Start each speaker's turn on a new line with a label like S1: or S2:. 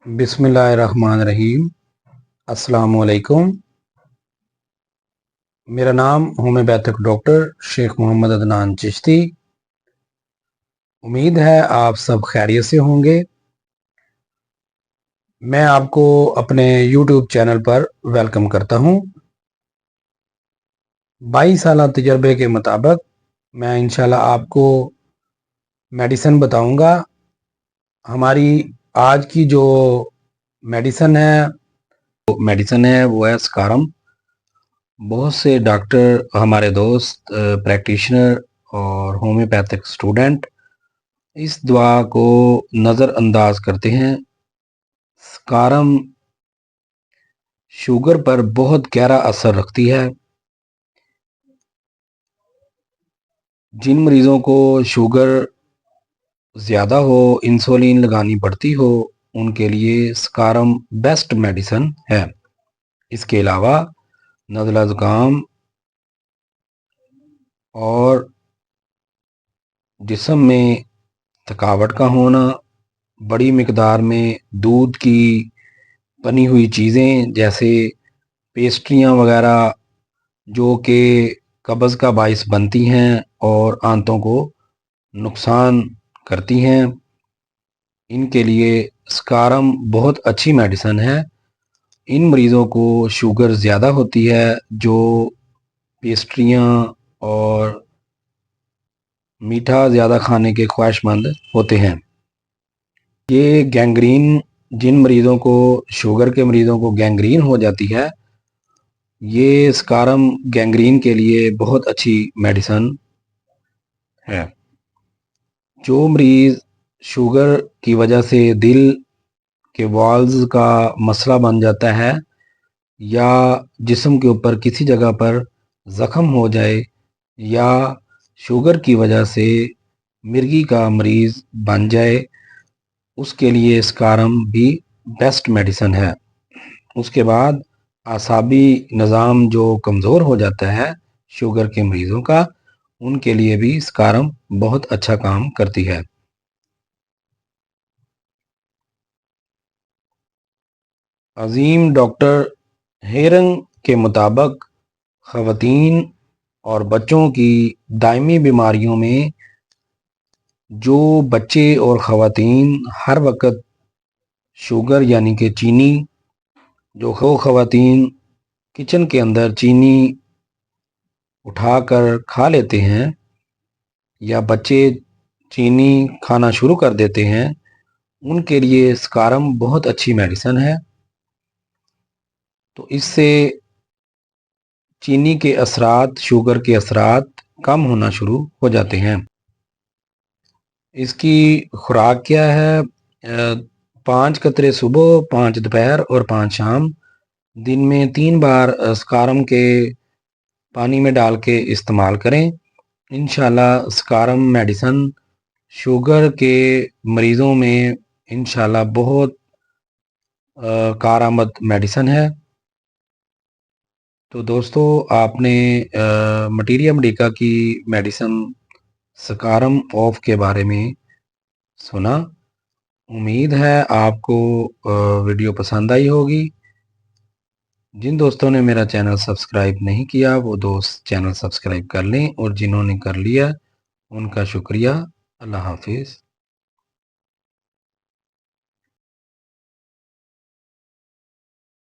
S1: बिस्मिल्लाहिर्रहमानिर्रहीम। अस्सलाम वालेकुम। मेरा नाम होम्योपैथिक डॉक्टर शेख मोहम्मद अदनान चिश्ती। उम्मीद है आप सब खैरियत से होंगे। मैं आपको अपने YouTube चैनल पर वेलकम करता हूं। 22 साल तजर्बे के मुताबिक मैं इंशाल्लाह आपको मेडिसिन बताऊंगा। हमारी आज की जो मेडिसिन है वो है स्कारम। बहुत से डॉक्टर, हमारे दोस्त, प्रैक्टिशनर और होम्योपैथिक स्टूडेंट इस दवा को नज़रअंदाज करते हैं। स्कारम शुगर पर बहुत गहरा असर रखती है। जिन मरीज़ों को शुगर ज़्यादा हो, इंसुलिन लगानी पड़ती हो, उनके लिए स्कारम बेस्ट मेडिसिन है। इसके अलावा नज़ला ज़ुकाम और जिस्म में थकावट का होना, बड़ी मिकदार में दूध की बनी हुई चीज़ें जैसे पेस्ट्रियाँ वगैरह जो कि कब्ज़ का बाइस बनती हैं और आंतों को नुकसान करती हैं, इनके लिए स्कारम बहुत अच्छी मेडिसिन है। इन मरीज़ों को शुगर ज़्यादा होती है जो पेस्ट्रियाँ और मीठा ज़्यादा खाने के ख्वाहिशमंद होते हैं। ये गैंग्रीन, जिन मरीज़ों को शुगर के मरीज़ों को गैंग्रीन हो जाती है, ये स्कारम गैंग्रीन के लिए बहुत अच्छी मेडिसिन है। जो मरीज़ शुगर की वजह से दिल के वाल्व्स का मसला बन जाता है या जिस्म के ऊपर किसी जगह पर ज़ख्म हो जाए या शुगर की वजह से मिर्गी का मरीज़ बन जाए, उसके लिए स्कारम भी बेस्ट मेडिसिन है। उसके बाद आसाबी निज़ाम जो कमज़ोर हो जाता है शुगर के मरीज़ों का, उनके लिए भी स्कारम बहुत अच्छा काम करती है। अजीम डॉक्टर हेरंग के मुताबिक ख़वातीन और बच्चों की दायमी बीमारियों में जो बच्चे और ख़वातीन हर वक्त शुगर यानी कि चीनी, जो ख़वातीन किचन के अंदर चीनी उठाकर खा लेते हैं या बच्चे चीनी खाना शुरू कर देते हैं, उनके लिए स्कारम बहुत अच्छी मेडिसिन है। तो इससे चीनी के असरात, शुगर के असरात कम होना शुरू हो जाते हैं। इसकी खुराक क्या है? 5 कतरे सुबह, 5 दोपहर और 5 शाम। दिन में 3 बार स्कारम के पानी में डाल के इस्तेमाल करें। इंशाल्लाह स्कारम मेडिसिन शुगर के मरीज़ों में इंशाल्लाह बहुत कारआमद मेडिसिन है। तो दोस्तों, आपने मटीरिया मेडिका की मेडिसिन स्कारम ऑफ के बारे में सुना। उम्मीद है आपको वीडियो पसंद आई होगी। जिन दोस्तों ने मेरा चैनल सब्सक्राइब नहीं किया वो दोस्त चैनल सब्सक्राइब कर लें, और जिन्होंने कर लिया उनका शुक्रिया। अल्लाह हाफिज़।